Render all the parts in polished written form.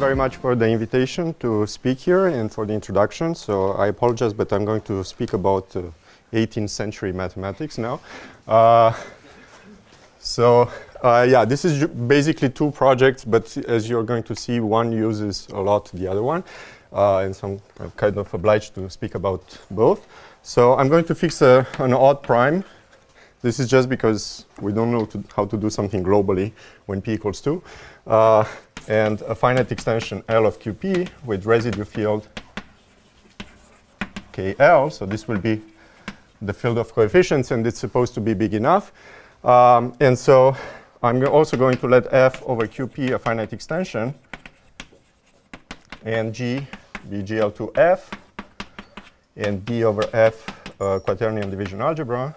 very much for the invitation to speak here and for the introduction. So I apologize, but I'm going to speak about 18th century mathematics now. Yeah, this is basically two projects, but as you're going to see, one uses a lot the other one. And so I'm kind of obliged to speak about both. So I'm going to fix an odd prime. This is just because we don't know how to do something globally when p equals 2. And a finite extension L of QP with residue field KL. So this will be the field of coefficients, and it's supposed to be big enough. And so I'm also going to let F over QP a finite extension, and G be GL2F, and B over F quaternion division algebra.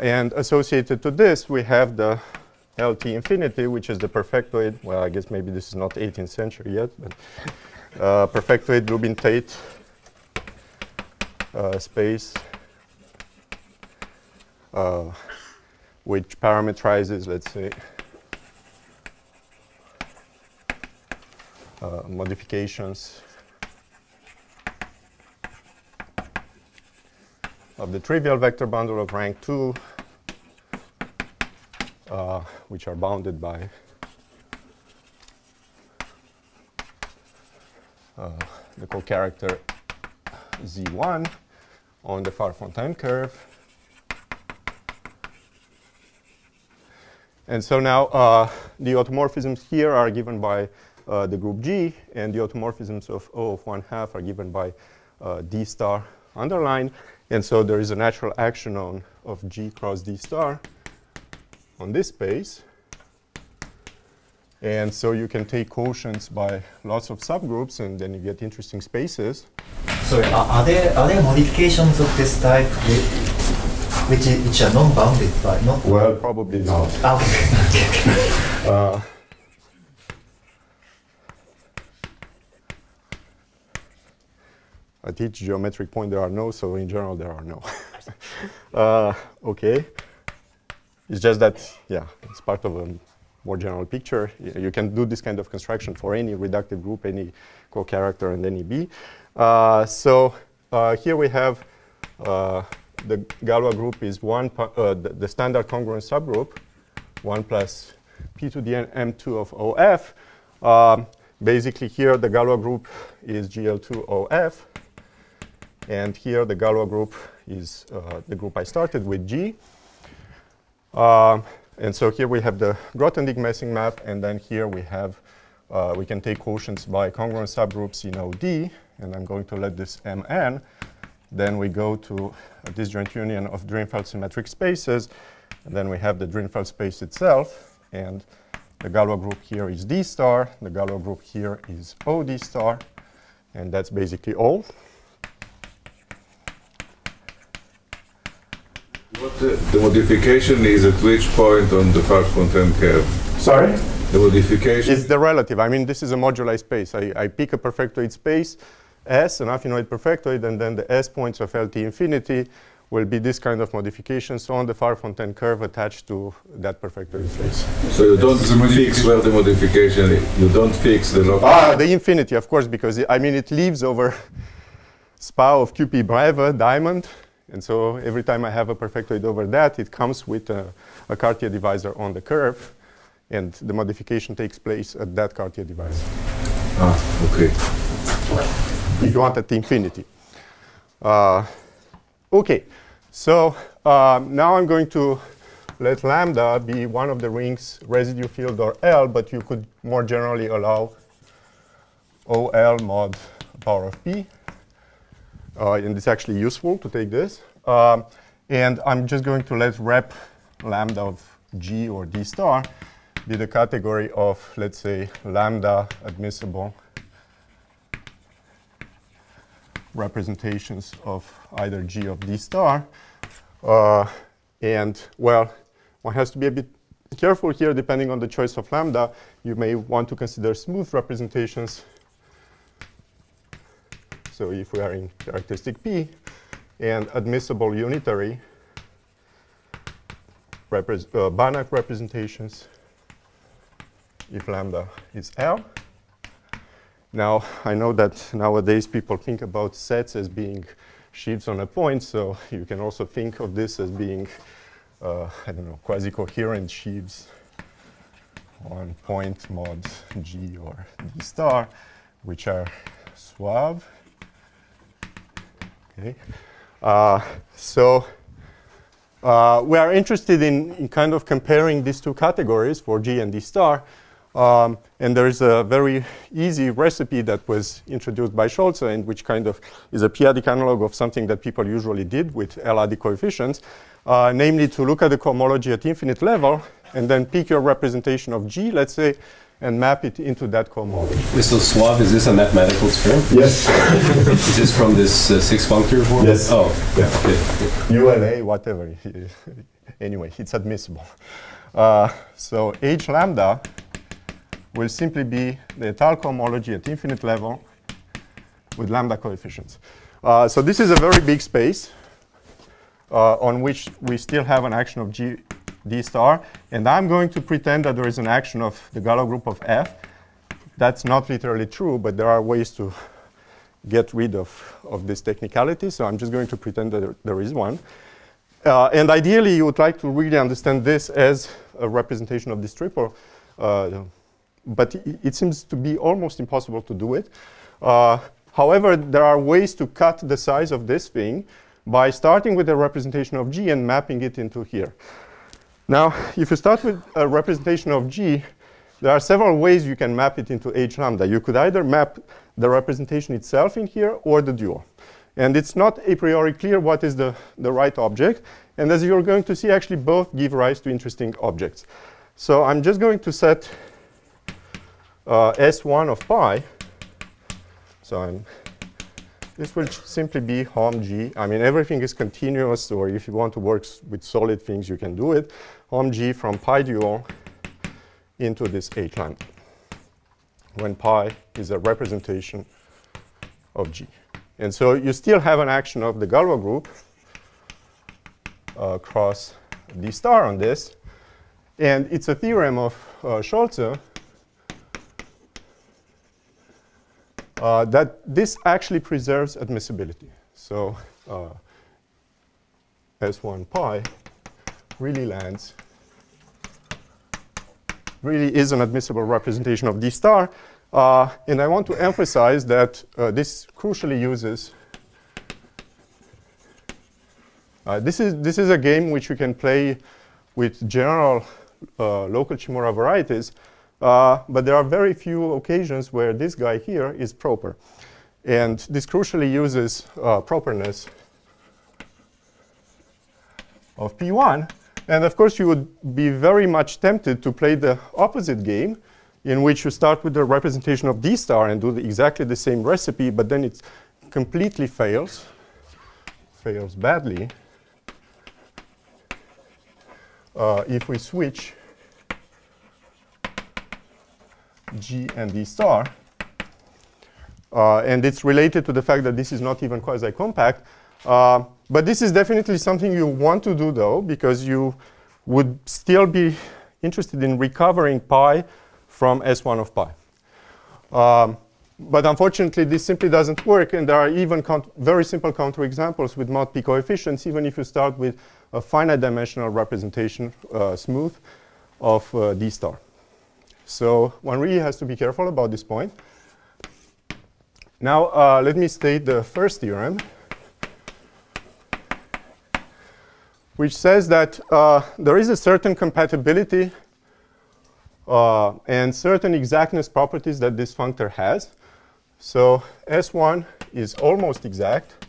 And associated to this, we have the LT infinity, which is the perfectoid. Well, I guess maybe this is not 18th century yet, but perfectoid Lubin-Tate space, which parameterizes, let's say, modifications of the trivial vector bundle of rank 2, which are bounded by the co-character Z1 on the Farfontaine curve. And so now the automorphisms here are given by the group G, and the automorphisms of O of 1/2 are given by D star underline. And so there is a natural action of G cross D star on this space. And so you can take quotients by lots of subgroups, and then you get interesting spaces. So are there modifications of this type which are non-bounded, but not? Well, probably not. Okay. At each geometric point there are no, so in general there are no. Okay. It's just that, yeah, it's part of a more general picture. You can do this kind of construction for any reductive group, any co-character, and any B. Here we have the Galois group is the standard congruent subgroup, 1 plus p to the n m2 of OF. Basically here the Galois group is GL2OF. And here the Galois group is the group I started with, G. And so here we have the Grothendieck messing map, and then here we have, we can take quotients by congruent subgroups in OD, and I'm going to let this Mn. Then we go to a disjoint union of Drinfeld symmetric spaces, and then we have the Drinfeld space itself, and the Galois group here is D star, the Galois group here is OD star, and that's basically all. What the modification is at which point on the Farfontaine curve? Sorry? The modification? It's the relative. I mean, this is a moduli space. I pick a perfectoid space, S, an affinoid perfectoid, and then the S points of LT infinity will be this kind of modifications on the Farfontaine curve attached to that perfectoid space. So you don't fix where the modification is. You don't fix the local. The infinity, of course, because I mean, it lives over SPA of QP breve diamond. And so every time I have a perfectoid over that, it comes with a Cartier divisor on the curve, and the modification takes place at that Cartier divisor. Okay. If you want at infinity. Okay, so now I'm going to let lambda be one of the rings residue field or L, but you could more generally allow OL mod power of P. And it's actually useful to take this. And I'm just going to let rep lambda of G or D star be the category of, let's say, lambda admissible representations of either G of D star. And, well, one has to be a bit careful here, depending on the choice of lambda. You may want to consider smooth representations. So if we are in characteristic P, and admissible unitary Banach representations if lambda is L. Now, I know that nowadays people think about sets as being sheaves on a point, so you can also think of this as being, I don't know, quasi-coherent sheaves on point mod G or D star, which are suave. Okay. We are interested in kind of comparing these two categories for G and D star. And there is a very easy recipe that was introduced by Scholze, and which kind of is a p-adic analog of something that people usually did with L-adic coefficients, namely to look at the cohomology at infinite level and then pick your representation of G, let's say, and map it into that cohomology. So suave, is this a mathematical term? Yes. Is this from this six functor form? Yes. Oh, yeah. Okay. ULA, whatever. Anyway, it's admissible. So H lambda will simply be the étale cohomology at infinite level with lambda coefficients. So this is a very big space on which we still have an action of G, D star. And I'm going to pretend that there is an action of the Galois group of F. That's not literally true, but there are ways to get rid of this technicality. So I'm just going to pretend that there is one. And ideally, you would like to really understand this as a representation of this triple. But it seems to be almost impossible to do it. However, there are ways to cut the size of this thing by starting with a representation of G and mapping it into here. Now, if you start with a representation of G, there are several ways you can map it into H lambda. You could either map the representation itself in here or the dual. And it's not a priori clear what is the right object. And as you're going to see, actually both give rise to interesting objects. So I'm just going to set S1 of pi. So this will simply be hom G. I mean, everything is continuous, or if you want to work with solid things, you can do it. Hom G from pi dual into this H lambda, when pi is a representation of G. And so you still have an action of the Galois group cross D star on this. And it's a theorem of Scholze that this actually preserves admissibility. So S1 pi really is an admissible representation of D star. And I want to emphasize that this crucially uses, this is a game which you can play with general local Chimura varieties. But there are very few occasions where this guy here is proper. And this crucially uses properness of P1. And of course, you would be very much tempted to play the opposite game, in which you start with the representation of D star and do exactly the same recipe, but then it completely fails badly if we switch G and D star. And it's related to the fact that this is not even quasi-compact. But this is definitely something you want to do, though, because you would still be interested in recovering pi from S1 of pi. But unfortunately, this simply doesn't work. And there are even very simple counterexamples with mod p coefficients, even if you start with a finite dimensional representation, smooth, of D star. So one really has to be careful about this point. Now, let me state the first theorem, which says that there is a certain compatibility and certain exactness properties that this functor has. So S1 is almost exact.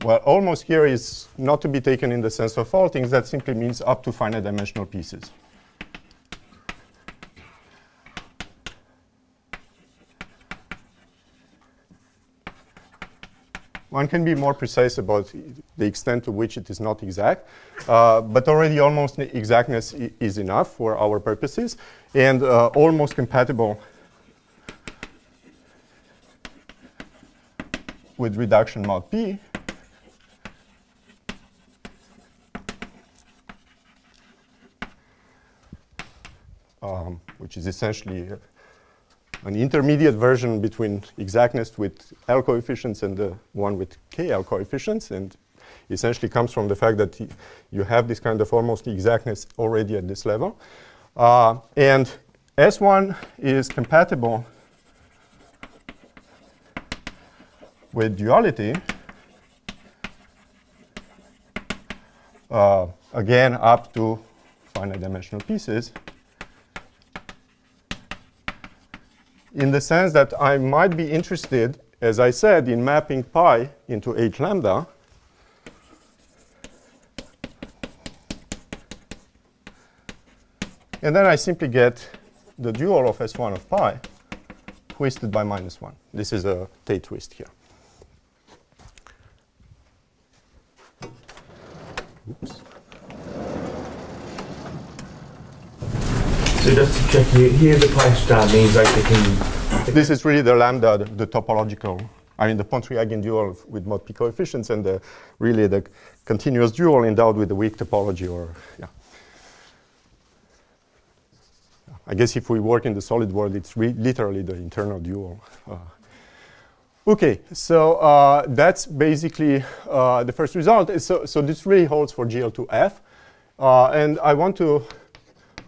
Well, almost here is not to be taken in the sense of all things. That simply means up to finite dimensional pieces. One can be more precise about the extent to which it is not exact, but already almost exactness is enough for our purposes, and almost compatible with reduction mod p. which is essentially an intermediate version between exactness with L coefficients and the one with KL coefficients, and essentially comes from the fact that you have this kind of almost exactness already at this level. And S1 is compatible with duality, again up to finite dimensional pieces, in the sense that I might be interested, as I said, in mapping pi into H lambda. And then I simply get the dual of S1 of pi twisted by -1. This is a Tate twist here. Oops. So just to check, here the pi star means like they can... This is really the lambda, the topological, I mean the Pontryagin dual with mod p coefficients, and really the continuous dual endowed with the weak topology, or yeah. I guess if we work in the solid world, it's literally the internal dual. Okay, so that's basically the first result. So this really holds for GL2F. And I want to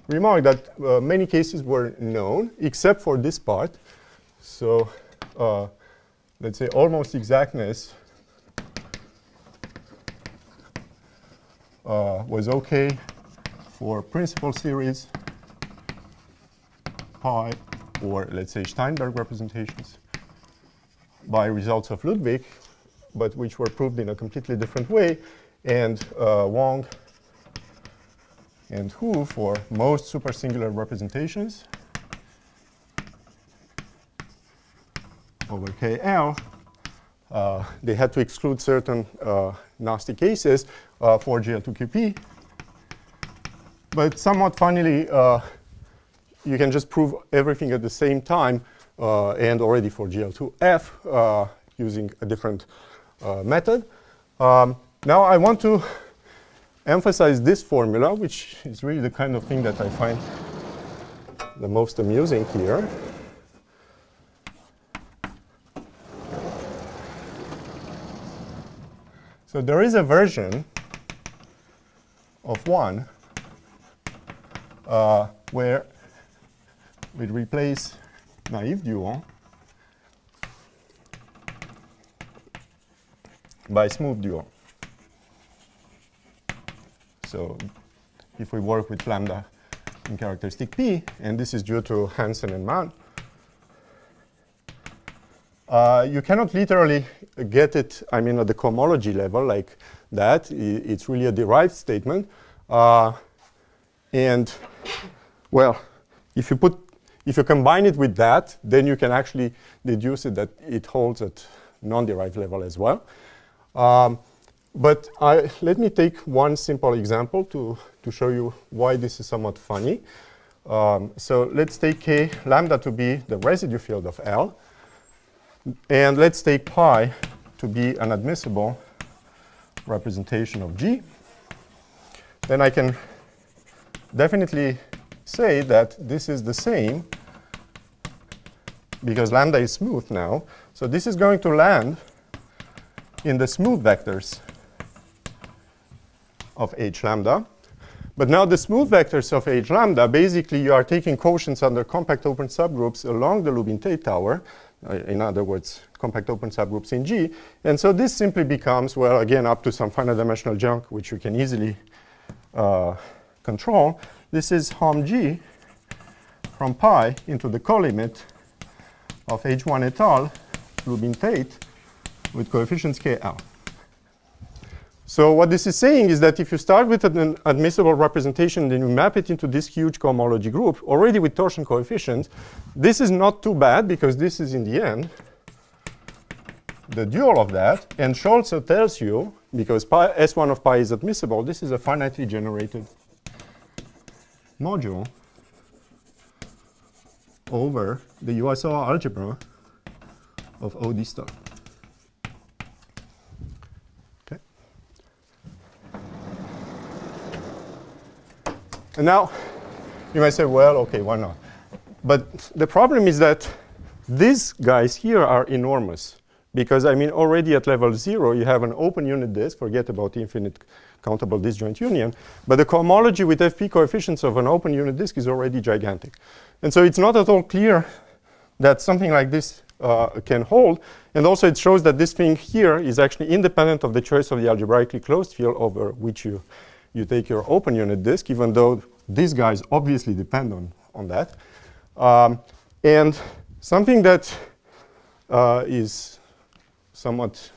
remark that many cases were known, except for this part. So let's say almost exactness was OK for principal series pi, or let's say Steinberg representations by results of Ludwig, but which were proved in a completely different way, and Wang and Hu for most supersingular representations over KL. They had to exclude certain nasty cases for GL2QP. But somewhat funnily, you can just prove everything at the same time and already for GL2F using a different method. Now I want to emphasize this formula, which is really the kind of thing that I find the most amusing here. So there is a version of one where we replace naive dual by smooth dual. So if we work with lambda in characteristic P, and this is due to Hansen and Mann, you cannot literally get it, I mean, at the cohomology level like that. It's really a derived statement. And, well, if you combine it with that, then you can actually deduce it that it holds at non-derived level as well. But let me take one simple example to show you why this is somewhat funny. So let's take K lambda to be the residue field of L. And let's take pi to be an admissible representation of G. Then I can definitely say that this is the same because lambda is smooth now. So this is going to land in the smooth vectors of H lambda. But now the smooth vectors of H lambda, basically you are taking quotients under compact open subgroups along the Lubin-Tate tower. In other words, compact open subgroups in G. And so this simply becomes, well, again, up to some finite dimensional junk, which you can easily control. This is Hom G from pi into the colimit of H1 et al. Lubin-Tate with coefficients KL. So what this is saying is that if you start with an admissible representation, then you map it into this huge cohomology group, already with torsion coefficients, this is not too bad because this is, in the end, the dual of that. And Scholz tells you, because pi, S1 of pi is admissible, this is a finitely generated module over the USO algebra of OD star. Okay. And now, You might say, well, okay, why not? But the problem is that these guys here are enormous. Because, I mean, already at level 0, you have an open unit disk. Forget about infinite countable disjoint union. But the cohomology with FP coefficients of an open unit disk is already gigantic. And so it's not at all clear that something like this can hold. And also, it shows that this thing here is actually independent of the choice of the algebraically closed field over which you take your open unit disk, even though these guys obviously depend on that. And something that is somewhat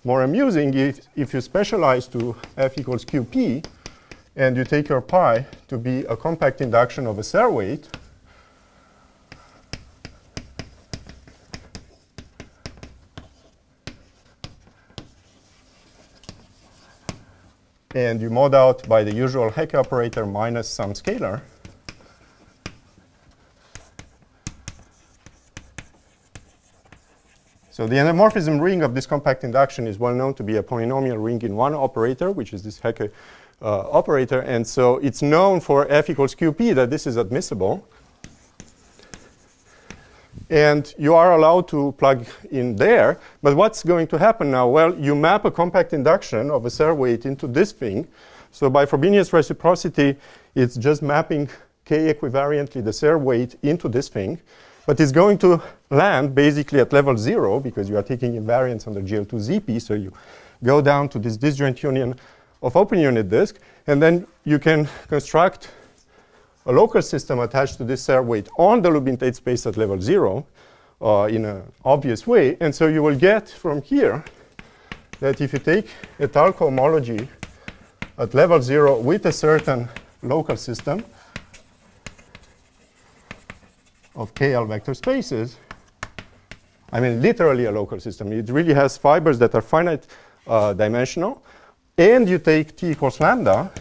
more amusing is if you specialize to F equals QP, and you take your pi to be a compact induction of a Serre weight, and you mod out by the usual Hecke operator minus some scalar, so the endomorphism ring of this compact induction is well known to be a polynomial ring in one operator, which is this Hecke operator. And so it's known for F equals QP that this is admissible. And you are allowed to plug in there. But what's going to happen now? Well, you map a compact induction of a Serre weight into this thing. So by Frobenius reciprocity, it's just mapping K equivariantly the Serre weight into this thing. But it's going to land basically at level 0 because you are taking invariance under GL2ZP. So you go down to this disjoint union of open unit disk. And then you can construct a local system attached to this Serre weight on the Lubin-Tate space at level 0 in an obvious way. And so you will get from here that if you take a Tal cohomology at level 0 with a certain local system of KL vector spaces, I mean literally a local system. It really has fibers that are finite dimensional. And you take T equals lambda,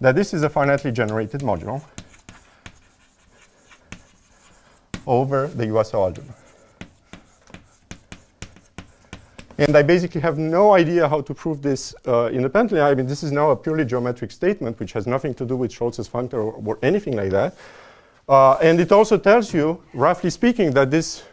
that this is a finitely generated module over the USO algebra. And I basically have no idea how to prove this independently. I mean, this is now a purely geometric statement, which has nothing to do with Schulz's functor or anything like that. And it also tells you, roughly speaking, that this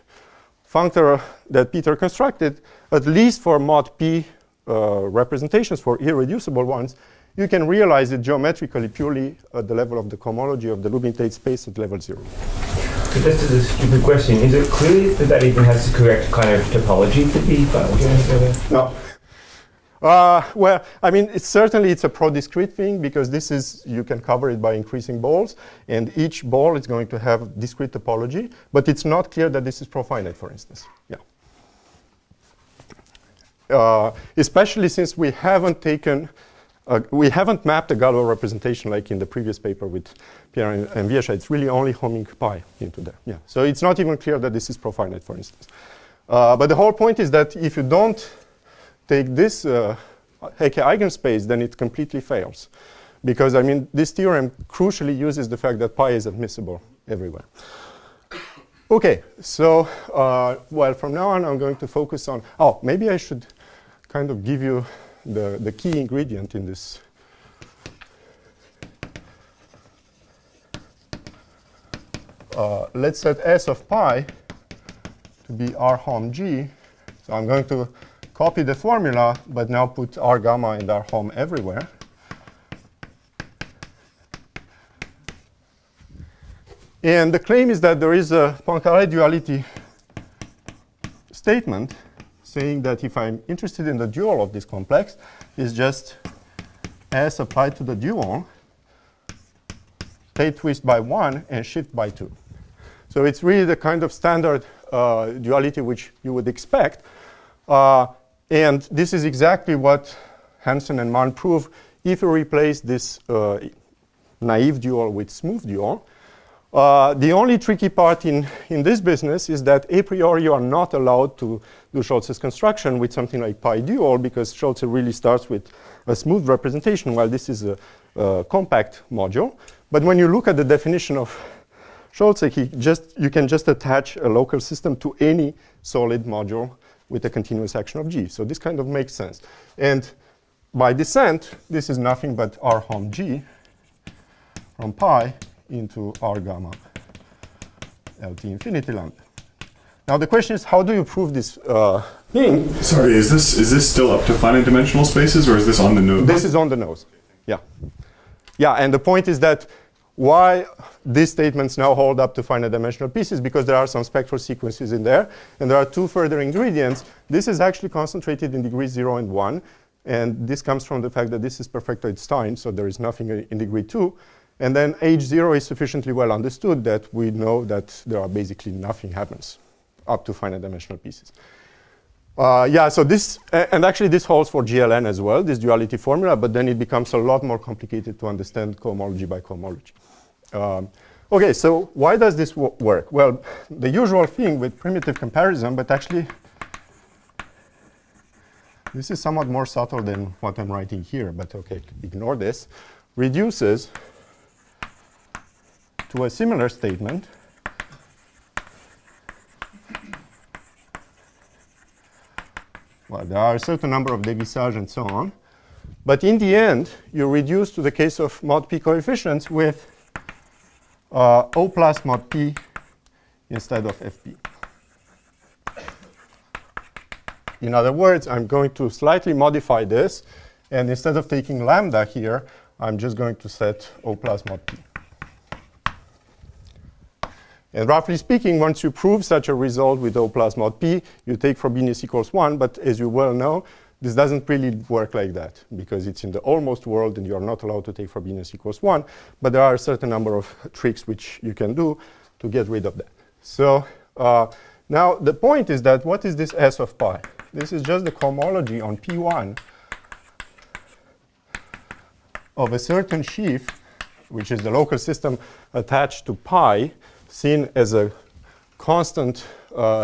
functor that Peter constructed, at least for mod P representations, for irreducible ones, you can realize it geometrically purely at the level of the cohomology of the Lubin-Tate space at level 0. So this is a stupid question. Is it clear that that even has the correct kind of topology to be found? No. Well, I mean, it's a pro-discrete thing because this is, you can cover it by increasing balls, and each ball is going to have discrete topology, but it's not clear that this is profinite, for instance. Yeah. Especially since we haven't taken, we haven't mapped a Galois representation like in the previous paper with Pierre and Viescha. It's really only homing pi into there. Yeah. So it's not even clear that this is profinite, for instance. But the whole point is that if you don't take this Hecke eigenspace, then it completely fails. Because, I mean, this theorem crucially uses the fact that pi is admissible everywhere. OK, so, well, from now on, I'm going to focus on, oh, maybe I should kind of give you the key ingredient in this. Let's set S of pi to be R hom G. So I'm going to copy the formula, but now put R gamma and R hom everywhere. And the claim is that there is a Poincaré duality statement saying that if I'm interested in the dual of this complex, it's just S applied to the dual, Tate twist by 1 and shift by 2. So it's really the kind of standard duality which you would expect. And this is exactly what Hansen and Mann prove if you replace this naive dual with smooth dual. The only tricky part in this business is that a priori you are not allowed to do Schulz's construction with something like pi dual, because Schulze really starts with a smooth representation, while this is a compact module. But when you look at the definition of Schulze, you can just attach a local system to any solid module with a continuous action of G. So this kind of makes sense. And by descent, this is nothing but R hom G from pi into R gamma LT infinity lambda. Now the question is, how do you prove this thing? Sorry, is this still up to finite dimensional spaces, or is this on the nose? This is on the nose. Yeah. Yeah, and the point is that why these statements now hold up to finite dimensional pieces, because there are some spectral sequences in there, and there are two further ingredients. This is actually concentrated in degrees 0 and 1, and this comes from the fact that this is perfectoid Stein, so there is nothing in degree 2. And then H0 is sufficiently well understood that we know that there are basically nothing happens up to finite dimensional pieces. Yeah, so this, and actually this holds for GLN as well, this duality formula, but then it becomes a lot more complicated to understand cohomology by cohomology. Okay, so why does this work? Well, the usual thing with primitive comparison, but actually this is somewhat more subtle than what I'm writing here, but okay, ignore this, reduces to a similar statement well, there are a certain number of dévissages and so on, but in the end, you reduce to the case of mod p coefficients with O plus mod p instead of fp. In other words, I'm going to slightly modify this, and instead of taking lambda here, I'm just going to set O plus mod p. And roughly speaking, once you prove such a result with O plus mod p, you take Frobenius equals 1. But as you well know, this doesn't really work like that, because it's in the almost world, and you are not allowed to take Frobenius equals 1. But there are a certain number of tricks which you can do to get rid of that. So now the point is that what is this S of pi? This is just the cohomology on P1 of a certain sheaf, which is the local system attached to pi, seen as a constant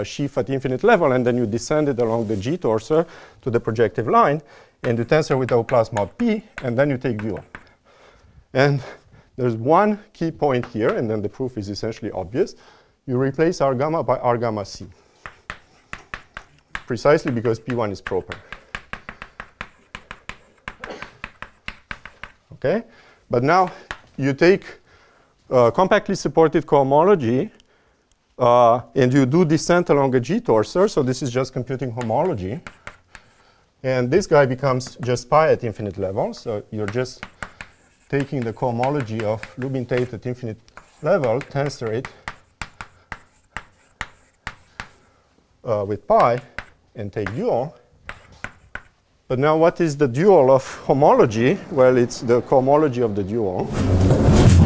sheaf at infinite level, and then you descend it along the G torsor to the projective line, and you tensor with O plus mod p, and then you take dual. And there's one key point here, and then the proof is essentially obvious. You replace R gamma by R gamma c, precisely because P1 is proper. Okay? But now you take compactly supported cohomology, and you do descent along a G torsor, so this is just computing homology. And this guy becomes just pi at infinite level, so you're just taking the cohomology of Lubin-Tate at infinite level, tensor it with pi, and take dual. But now what is the dual of homology? Well, it's the cohomology of the dual.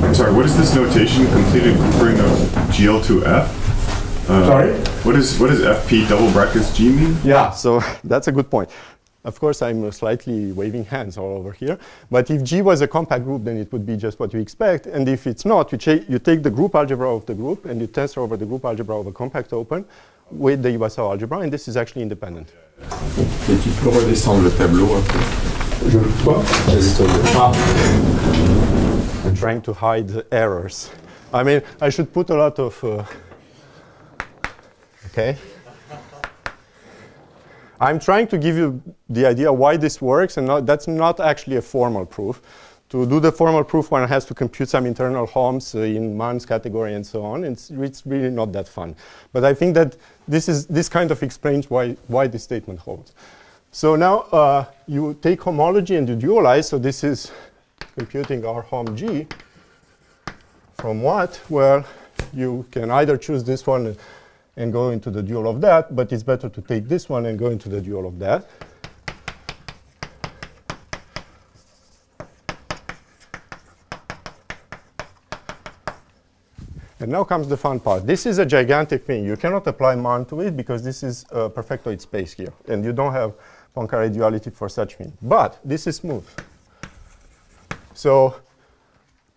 I'm sorry, what is this notation completed grouping of GL to F? Sorry? What does FP double brackets G mean? Yeah, so that's a good point. Of course, I'm slightly waving hands all over here. But if G was a compact group, then it would be just what you expect. And if it's not, you take the group algebra of the group, and you tensor over the group algebra of a compact open with the Iwasawa algebra, and this is actually independent. Et tu peux redescendre le tableau un peu. I'm trying to hide the errors. I mean, I should put a lot of, okay. I'm trying to give you the idea why this works, and that's not actually a formal proof. To do the formal proof, one has to compute some internal Homs in Mann's category and so on. It's really not that fun. But I think that this kind of explains why this statement holds. So now you take homology and you dualize. So this is computing our Hom G from what? Well, you can either choose this one and go into the dual of that, but it's better to take this one and go into the dual of that. And now comes the fun part. This is a gigantic thing. You cannot apply Mann to it because this is a perfectoid space here, and you don't have Poincaré duality for such thing. But this is smooth. So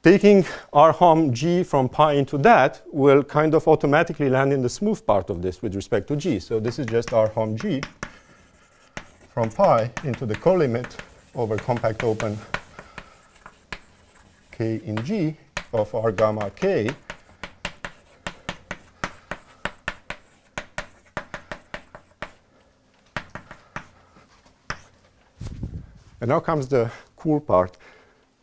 taking R Hom G from pi into that will kind of automatically land in the smooth part of this with respect to G. So this is just R Hom G from pi into the colimit over compact open K in G of R gamma K. And now comes the cool part.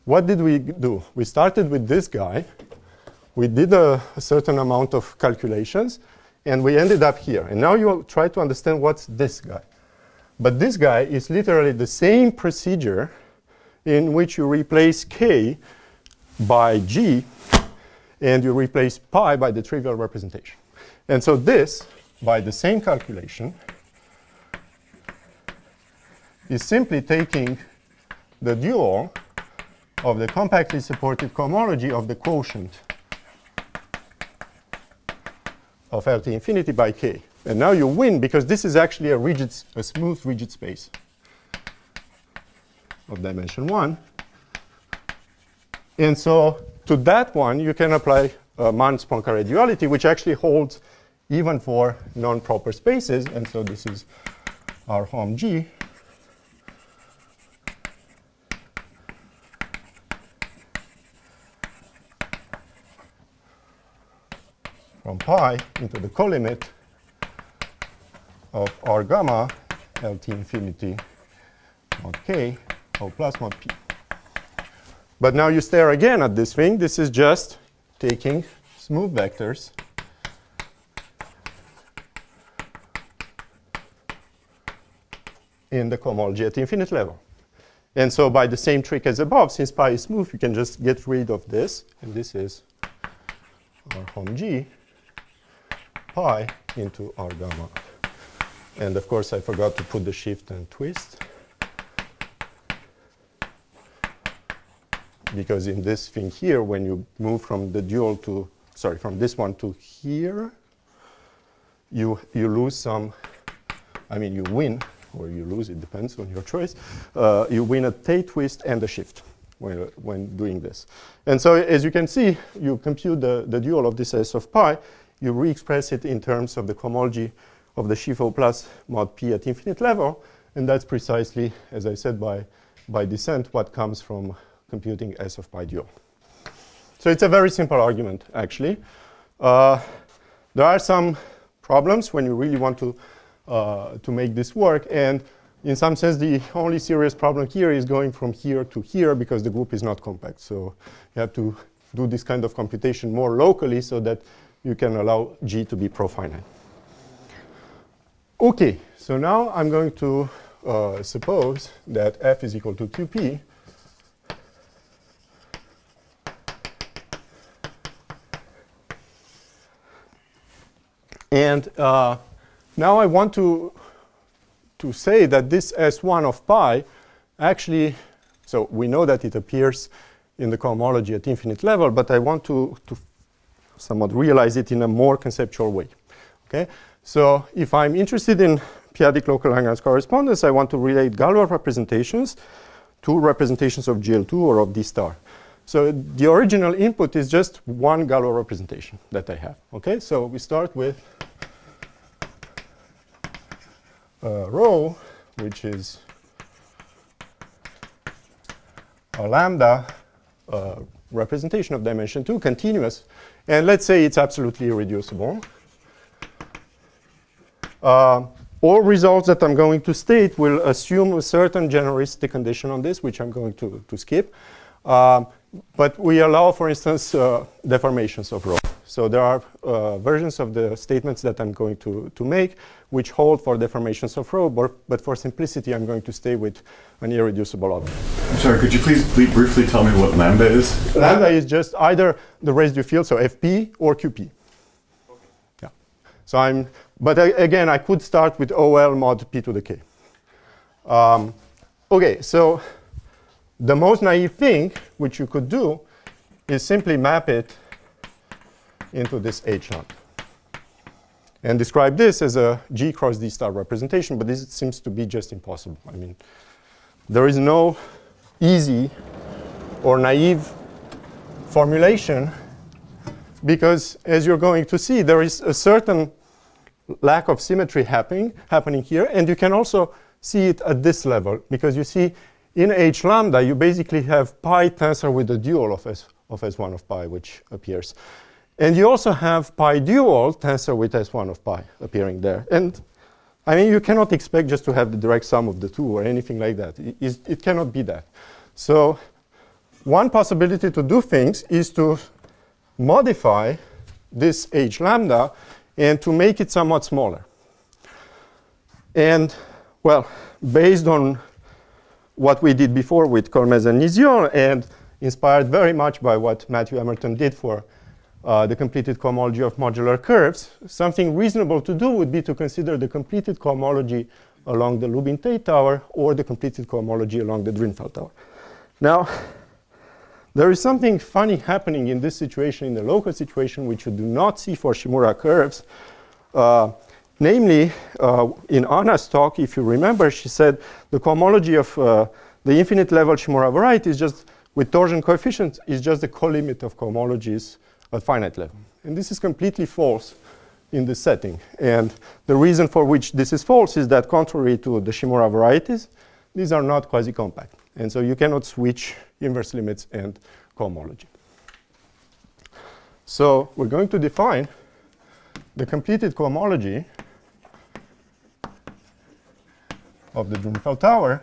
What did we do? We started with this guy, we did a certain amount of calculations, and we ended up here. And now you try to understand what's this guy. But this guy is literally the same procedure in which you replace k by g, and you replace pi by the trivial representation. And so this, by the same calculation, is simply taking the dual of the compactly supported cohomology of the quotient of LT infinity by k. And now you win because this is actually a smooth rigid space of dimension 1. And so to that one, you can apply Mann's Poincaré duality, which actually holds even for non-proper spaces. And so this is our hom G. From pi into the colimit of R gamma LT infinity mod k O plus mod p. But now you stare again at this thing. This is just taking smooth vectors in the cohomology at the infinite level. And so by the same trick as above, since pi is smooth, you can just get rid of this. And this is our hom G pi into R gamma. And of course, I forgot to put the shift and twist. Because in this thing here, when you move from the dual to, sorry, from this one to here, you lose some, I mean, you win, or you lose, it depends on your choice. You win a Tate twist and a shift when doing this. And so as you can see, you compute the dual of this S of pi, you re-express it in terms of the cohomology of the sheaf O plus mod p at infinite level, and that's precisely, as I said, by descent, what comes from computing S of pi dual. So it's a very simple argument, actually. There are some problems when you really want to make this work, and in some sense, the only serious problem here is going from here to here because the group is not compact. So you have to do this kind of computation more locally so that you can allow G to be profinite. OK, so now I'm going to suppose that F is equal to QP. And now I want to say that this S1 of pi actually, so we know that it appears in the cohomology at infinite level, but I want to somewhat realize it in a more conceptual way. Okay? So if I'm interested in p-adic local Lagrange correspondence, I want to relate Galois representations to representations of GL2 or of D star. So the original input is just one Galois representation that I have. Okay? So we start with rho, which is a lambda representation of dimension 2, continuous. And let's say it's absolutely irreducible. All results that I'm going to state will assume a certain genericity condition on this, which I'm going to skip. But we allow, for instance, deformations of rho. So there are versions of the statements that I'm going to make which hold for deformations of rho, but for simplicity, I'm going to stay with an irreducible object. I'm sorry, could you please briefly tell me what lambda is? Lambda is just either the residue field, so FP or QP. Okay. Yeah. So but again, I could start with OL mod P to the K. Okay, so the most naive thing which you could do is simply map it into this H lambda and describe this as a G cross D star representation, but this seems to be just impossible. I mean, there is no easy or naive formulation because, as you're going to see, there is a certain lack of symmetry happening here, and you can also see it at this level because you see in H lambda, you basically have pi tensor with the dual of S1 of pi, which appears. And you also have pi dual tensor with S1 of pi appearing there. And I mean, you cannot expect just to have the direct sum of the two or anything like that. It cannot be that. So one possibility to do things is to modify this h lambda and to make it somewhat smaller. And, well, based on what we did before with Colmez and Niziol, and inspired very much by what Matthew Emerton did for the completed cohomology of modular curves, something reasonable to do would be to consider the completed cohomology along the Lubin-Tate tower or the completed cohomology along the Drinfeld tower. Now, there is something funny happening in this situation, in the local situation, which you do not see for Shimura curves. Namely, in Anna's talk, if you remember, she said the cohomology of the infinite level Shimura variety is just, with torsion coefficients, is just the colimit of cohomologies at finite level. And this is completely false in this setting. And the reason for which this is false is that, contrary to the Shimura varieties, these are not quasi-compact. And so you cannot switch inverse limits and cohomology. So we're going to define the completed cohomology of the Drinfeld tower.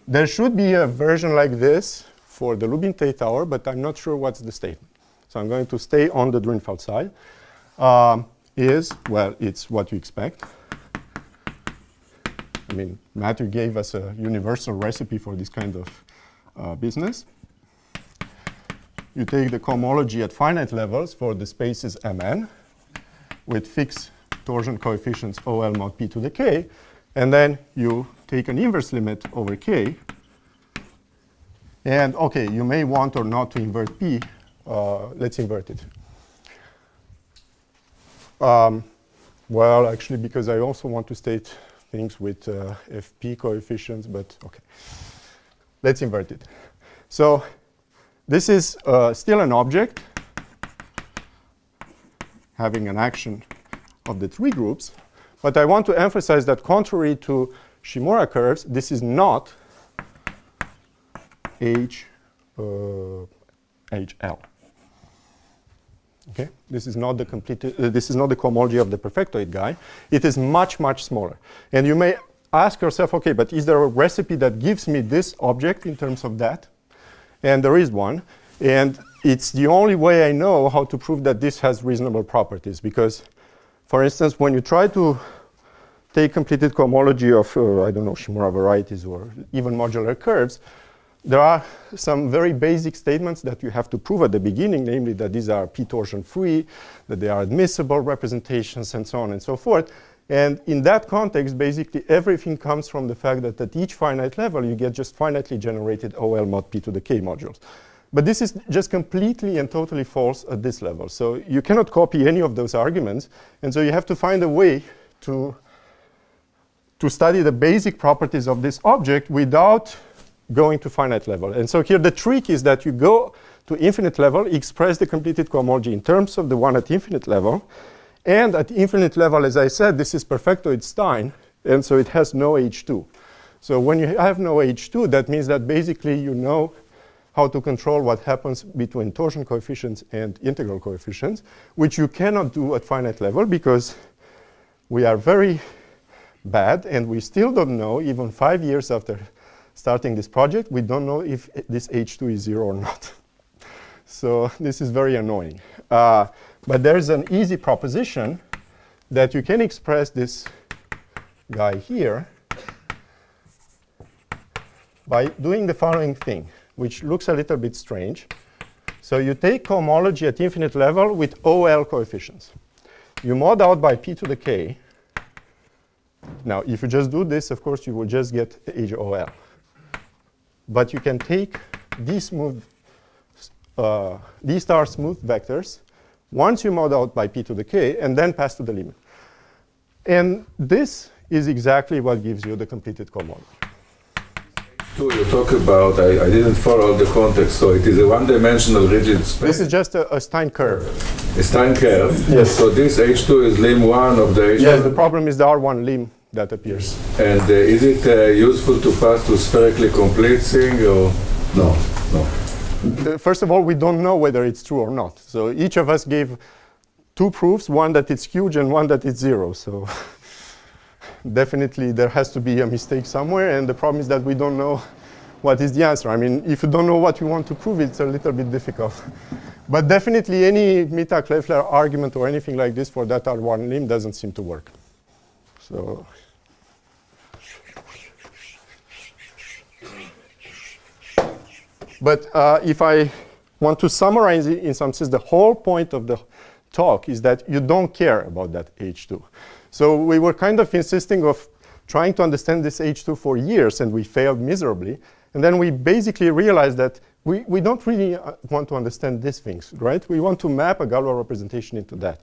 There should be a version like this for the Lubin-Tate tower, but I'm not sure what's the statement. So I'm going to stay on the Drinfeld side. Well, it's what you expect. I mean, Matthew gave us a universal recipe for this kind of business. You take the cohomology at finite levels for the spaces Mn with fixed torsion coefficients OL mod p to the k, and then you take an inverse limit over k. And OK, you may want or not to invert p. Let's invert it. Well, actually, because I also want to state things with fp coefficients, but OK. Let's invert it. So this is still an object having an action of the three groups. But I want to emphasize that, contrary to Shimura curves, this is not HL. Okay, this is not the completed. This is not the cohomology of the perfectoid guy. It is much, much smaller. And you may ask yourself, OK, but is there a recipe that gives me this object in terms of that? And there is one. And it's the only way I know how to prove that this has reasonable properties. Because, for instance, when you try to take completed cohomology of, I don't know, Shimura varieties or even modular curves, there are some very basic statements that you have to prove at the beginning, namely that these are p-torsion free, that they are admissible representations, and so on and so forth. And in that context, basically everything comes from the fact that at each finite level, you get just finitely generated OL mod p to the k modules. But this is just completely and totally false at this level. So you cannot copy any of those arguments. And so you have to find a way to study the basic properties of this object without going to finite level. And so here the trick is that you go to infinite level, express the completed cohomology in terms of the one at infinite level. And at infinite level, as I said, this is perfectoid Stein. And so it has no H2. So when you have no H2, that means that basically you know how to control what happens between torsion coefficients and integral coefficients, which you cannot do at finite level because we are very bad. And we still don't know, even 5 years after starting this project, we don't know if this H2 is 0 or not. So this is very annoying. But there's an easy proposition that you can express this guy here by doing the following thing, which looks a little bit strange. So you take cohomology at infinite level with OL coefficients. You mod out by p to the k. Now, if you just do this, of course, you will just get HOL. But you can take these smooth, star smooth vectors once you mod out by p to the k, and then pass to the limit. And this is exactly what gives you the completed cohomology. So you talk about, I didn't follow the context, so it is a one-dimensional rigid space. This is just a Stein curve. A Stein curve? Yes. So this H2 is lim 1 of the H2? Yes, the problem is the R1 lim that appears. And is it useful to pass to spherically complete thing, or no? No. First of all, we don't know whether it's true or not. So each of us gave 2 proofs, one that it's huge and one that it's 0. So definitely there has to be a mistake somewhere. And the problem is that we don't know what is the answer. I mean, if you don't know what you want to prove, it's a little bit difficult. But definitely any Mittag-Leffler argument or anything like this for that R1 limb doesn't seem to work. So but if I want to summarize it in some sense, the whole point of the talk is that you don't care about that H2. So we were kind of insisting of trying to understand this H2 for years, and we failed miserably. And then we basically realized that we don't really want to understand these things, right? We want to map a Galois representation into that.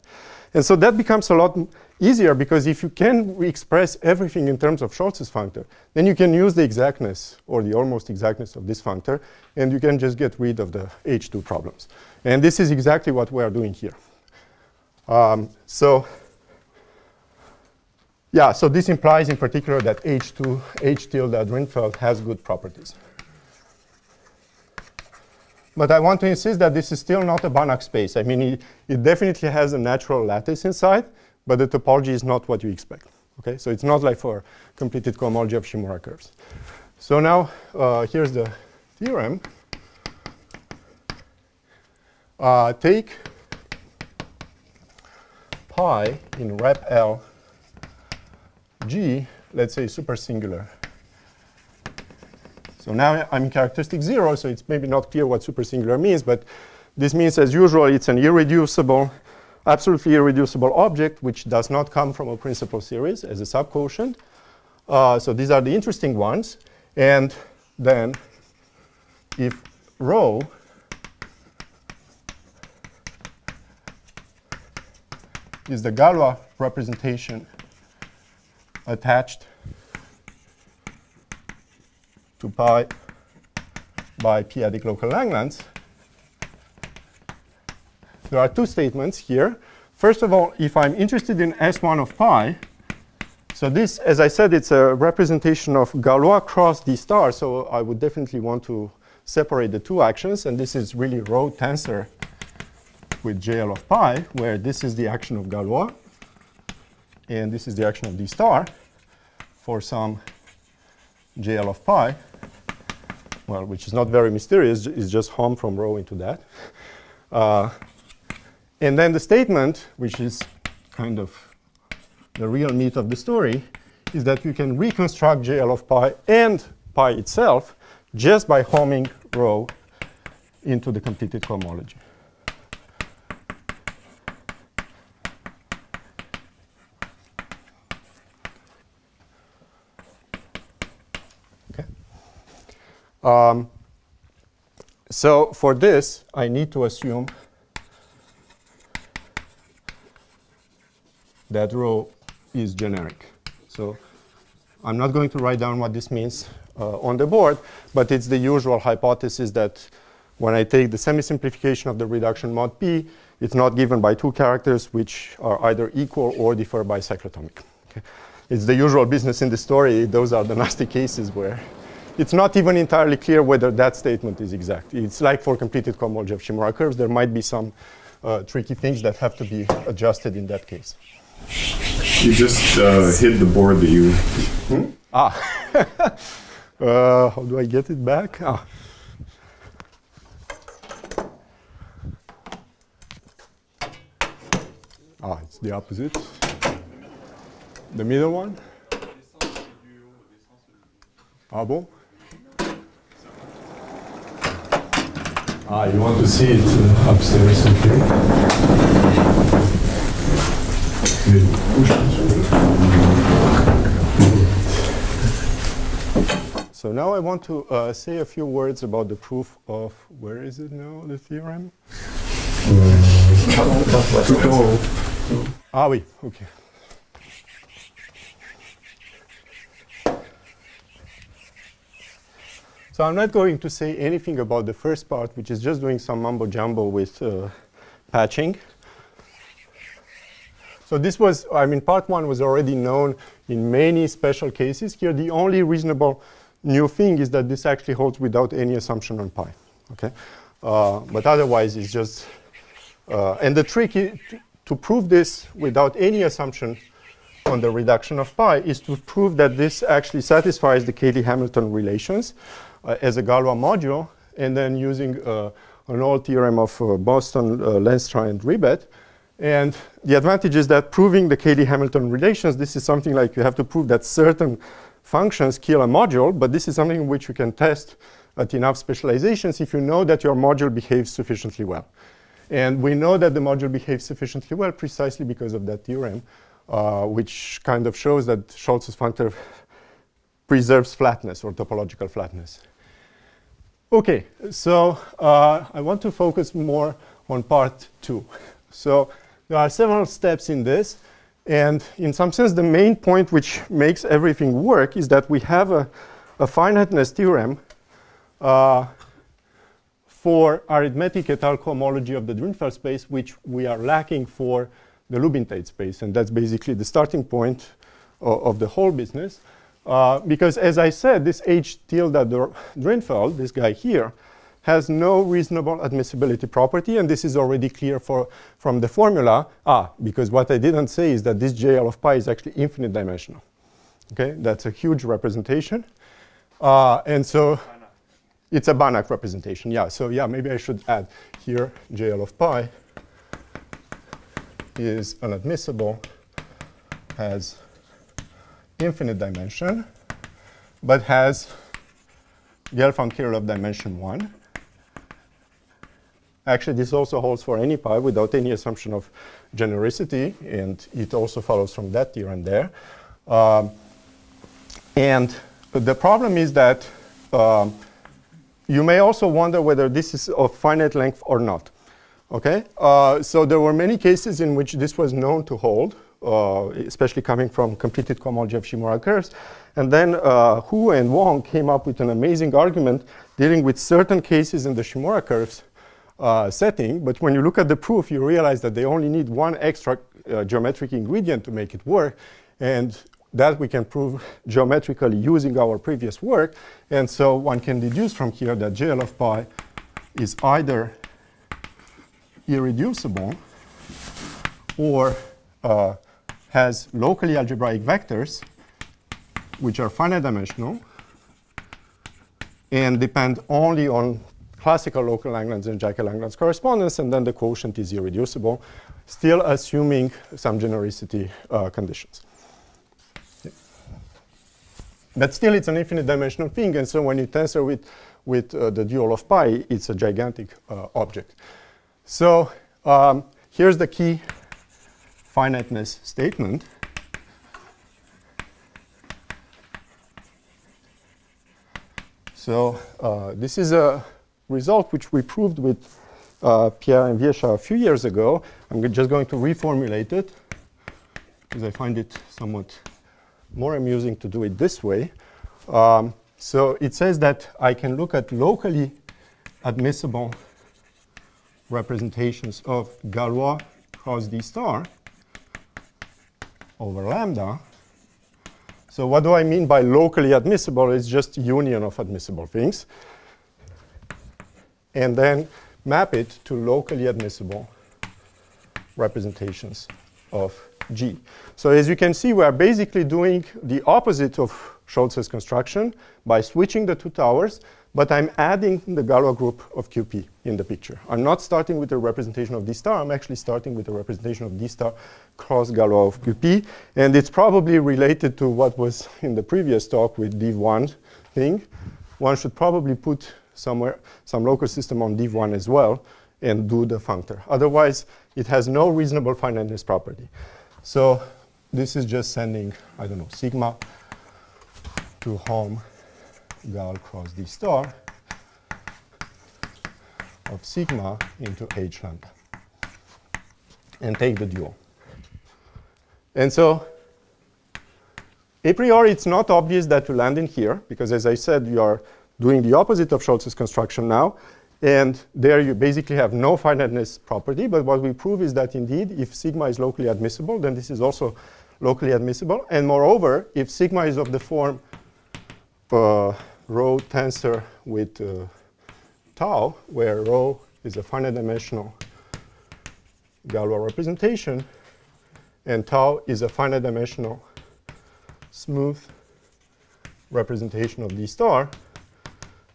And so that becomes a lot easier, because if you can express everything in terms of Scholz's functor, then you can use the exactness or the almost exactness of this functor, and you can just get rid of the H2 problems. And this is exactly what we are doing here. So this implies in particular that H2, H tilde Drinfeld has good properties. But I want to insist that this is still not a Banach space. I mean, it definitely has a natural lattice inside, but the topology is not what you expect. Okay, so it's not like for completed cohomology of Shimura curves. So now here's the theorem. Take pi in rep L G, let's say super singular. So now I'm in characteristic 0, so it's maybe not clear what super singular means, but this means, as usual, it's an irreducible, absolutely irreducible object, which does not come from a principal series as a subquotient. So these are the interesting ones. And then if rho is the Galois representation attached to pi by p-adic local Langlands, there are two statements here. First of all, if I'm interested in S1 of pi, so this, as I said, it's a representation of Galois cross d star, so I would definitely want to separate the two actions, and this is really rho tensor with JL of pi, where this is the action of Galois, and this is the action of d star for some JL of pi, well, which is not very mysterious, it's just home from rho into that. And then the statement, which is kind of the real meat of the story, is that you can reconstruct JL of pi and pi itself just by homing rho into the completed cohomology. So for this, I need to assume that rho is generic. So I'm not going to write down what this means on the board, but it's the usual hypothesis that when I take the semi-simplification of the reduction mod P, it's not given by two characters which are either equal or differ by cyclotomic. Okay? It's the usual business in the story. Those are the nasty cases where it's not even entirely clear whether that statement is exact. It's like for completed cohomology of Shimura curves. There might be some tricky things that have to be adjusted in that case. You just hid the board that you... How do I get it back? It's the opposite. The middle one? Ah bon? You want to see it upstairs, okay? So now I want to say a few words about the proof of, where is it now, the theorem? Oui, okay. So I'm not going to say anything about the first part, which is just doing some mumbo-jumbo with patching. So this was, I mean, part one was already known in many special cases. Here, the only reasonable new thing is that this actually holds without any assumption on pi. Okay, but otherwise, it's just, and the trick to prove this without any assumption on the reduction of pi is to prove that this actually satisfies the Cayley-Hamilton relations. as a Galois module, and then using an old theorem of Boston, Lenstra, and Ribet. And the advantage is that proving the Cayley-Hamilton relations, this is something like you have to prove that certain functions kill a module, but this is something which you can test at enough specializations if you know that your module behaves sufficiently well. And we know that the module behaves sufficiently well precisely because of that theorem, which kind of shows that Scholz's functor preserves flatness or topological flatness. OK, so I want to focus more on part 2. So there are several steps in this. And in some sense, the main point which makes everything work is that we have a finiteness theorem for arithmetic étale cohomology of the Drinfeld space, which we are lacking for the Lubin-Tate space. And that's basically the starting point of the whole business. Because as I said, this H tilde Drinfeld, this guy here, has no reasonable admissibility property. And this is already clear from the formula. Because what I didn't say is that this JL of pi is actually infinite dimensional. Okay, that's a huge representation. And so it's a Banach representation. Yeah, so yeah, maybe I should add here JL of pi is unadmissible, has infinite dimension, but has Gelfand-Kirillov dimension 1. Actually, this also holds for any pi without any assumption of genericity, and it also follows from that theorem there. And the problem is that you may also wonder whether this is of finite length or not. Okay, so there were many cases in which this was known to hold, especially coming from completed cohomology of Shimura curves. And then Hu and Wong came up with an amazing argument dealing with certain cases in the Shimura curves setting. But when you look at the proof, you realize that they only need one extra geometric ingredient to make it work. And that we can prove geometrically using our previous work. And so one can deduce from here that JL of pi is either irreducible or has locally algebraic vectors which are finite dimensional and depend only on classical local Langlands and Jacquet-Langlands correspondence, and then the quotient is irreducible, still assuming some genericity conditions. But still, it's an infinite dimensional thing, and so when you tensor with the dual of pi, it's a gigantic object. So here's the key finiteness statement. So this is a result which we proved with Pierre and Viescha a few years ago. I'm just going to reformulate it because I find it somewhat more amusing to do it this way. So it says that I can look at locally admissible representations of Galois cross D star over lambda. So what do I mean by locally admissible? It's just union of admissible things. And then map it to locally admissible representations of G. So as you can see, we are basically doing the opposite of Scholz's construction by switching the two towers, but I'm adding the Galois group of QP in the picture. I'm not starting with a representation of D star. I'm actually starting with a representation of D star cross Galois of QP. And it's probably related to what was in the previous talk with div1 thing. One should probably put somewhere some local system on div1 as well and do the functor. Otherwise, it has no reasonable finiteness property. So this is just sending, I don't know, sigma to home Gal cross D star of sigma into H lambda and take the dual. And so a priori, it's not obvious that you land in here, because as I said, you are doing the opposite of Scholz's construction now. And there you basically have no finiteness property. But what we prove is that indeed, if sigma is locally admissible, then this is also locally admissible. And moreover, if sigma is of the form rho tensor with tau, where rho is a finite dimensional Galois representation, and tau is a finite dimensional smooth representation of D star,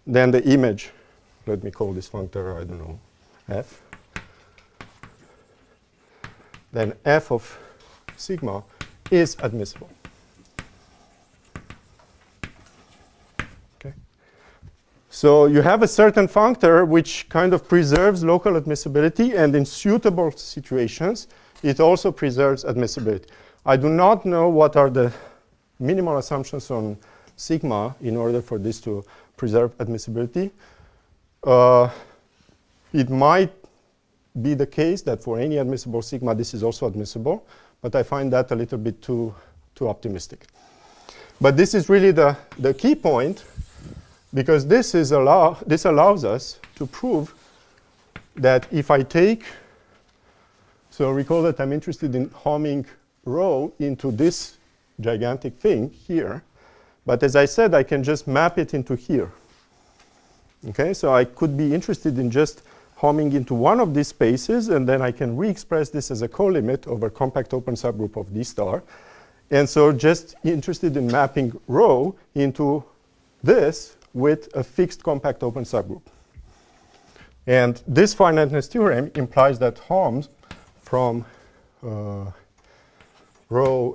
then the image, let me call this functor, I don't know, f. Then f of sigma is admissible. Okay. So you have a certain functor which kind of preserves local admissibility, and in suitable situations, it also preserves admissibility. I do not know what are the minimal assumptions on sigma in order for this to preserve admissibility. It might be the case that for any admissible sigma, this is also admissible, but I find that a little bit too optimistic. But this is really the key point, because this allows us to prove that if I take, so recall that I'm interested in homing rho into this gigantic thing here, but as I said, I can just map it into here. Okay, so I could be interested in just homing into one of these spaces, and then I can re-express this as a colimit over compact open subgroup of D star. And so just interested in mapping rho into this with a fixed compact open subgroup. And this finiteness theorem implies that homs from rho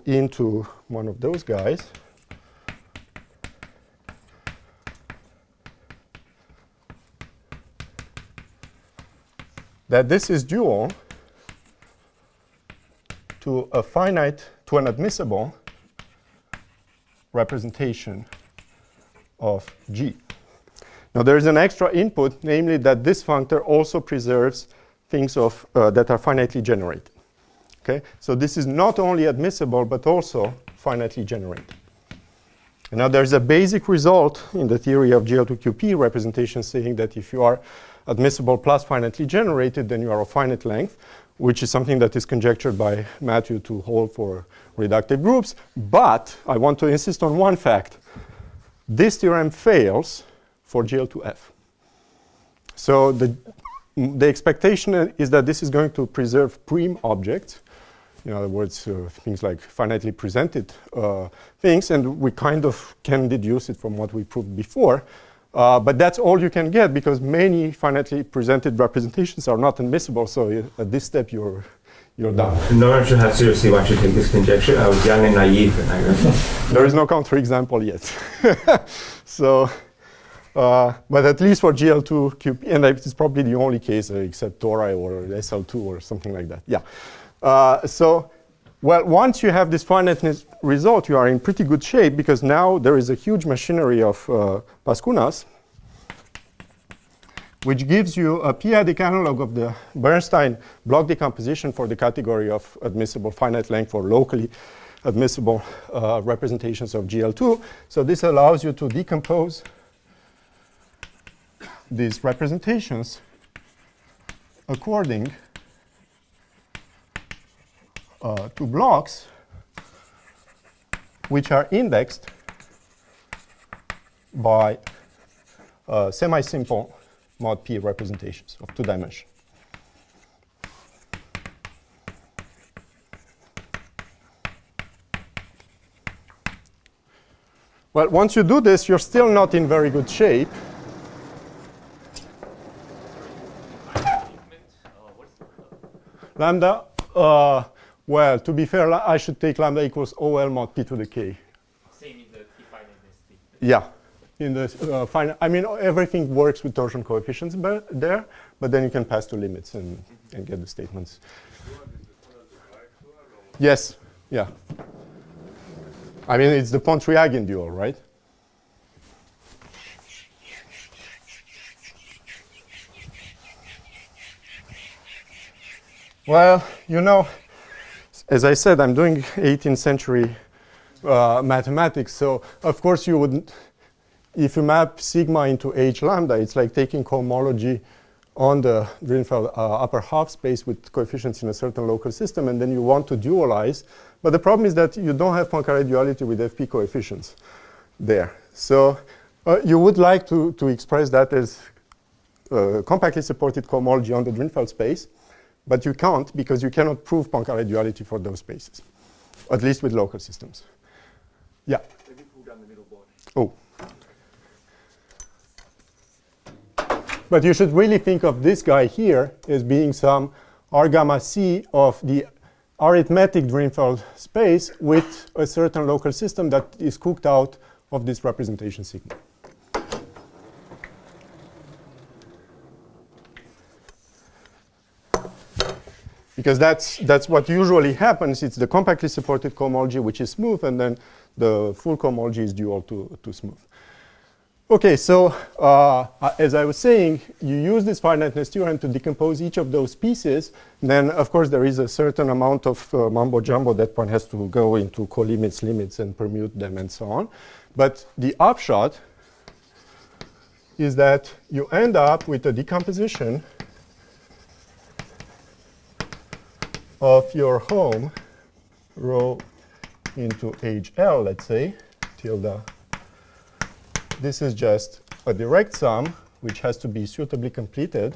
into one of those guys that this is dual to a finite, to an admissible representation of G. Now there is an extra input, namely that this functor also preserves things of, that are finitely generated. Okay? So this is not only admissible, but also finitely generated. And now there's a basic result in the theory of GL2QP representation saying that if you are admissible plus finitely generated, then you are of finite length, which is something that is conjectured by Matthew to hold for reductive groups. But I want to insist on one fact. This theorem fails for GL2F. So the expectation is that this is going to preserve prime objects. In other words, things like finitely presented things, and we kind of can deduce it from what we proved before. But that's all you can get, because many finitely presented representations are not admissible. So at this step, you're done. No one should have seriously want to take this conjecture. I was young and naive, and I there is no counterexample yet. So, but at least for GL2QP, and it's probably the only case except Tori or SL2 or something like that. Yeah. So, well, once you have this finiteness result, you are in pretty good shape, because now there is a huge machinery of Pascunas, which gives you a p-adic analog of the Bernstein block decomposition for the category of admissible finite length or locally admissible representations of GL2. So this allows you to decompose these representations according to blocks which are indexed by semi-simple mod P representations of 2 dimensions. Well, once you do this, you're still not in very good shape. Lambda, well, to be fair, I should take lambda equals OL mod P to the K. Same in the P-finiteness. Yeah. In the final, I mean, everything works with torsion coefficients there, but then you can pass to limits and get the statements. Yes, yeah. I mean, it's the Pontryagin dual, right? Well, you know, as I said, I'm doing 18th century mathematics, so of course you wouldn't. If you map sigma into H lambda, it's like taking cohomology on the Drinfeld upper half space with coefficients in a certain local system, and then you want to dualize. But the problem is that you don't have Poincare duality with FP coefficients there. So you would like to express that as compactly supported cohomology on the Drinfeld space, but you can't, because you cannot prove Poincare duality for those spaces, at least with local systems. Yeah? Let me pull down the middle board. Oh. But you should really think of this guy here as being some R gamma C of the arithmetic Drinfeld space with a certain local system that is cooked out of this representation sigma. Because that's what usually happens. It's the compactly supported cohomology which is smooth, and then the full cohomology is dual to smooth. Okay, so as I was saying, you use this finiteness theorem to decompose each of those pieces. Then, of course, there is a certain amount of mumbo jumbo that one has to go into colimits, limits, and permute them, and so on. But the upshot is that you end up with a decomposition of your home rho into HL, let's say, tilde. This is just a direct sum, which has to be suitably completed.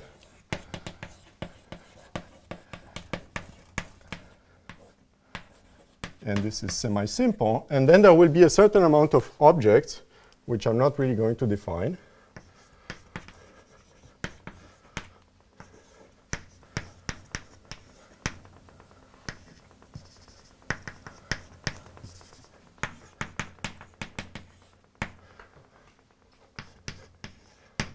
And this is semi-simple. And then there will be a certain amount of objects, which I'm not really going to define.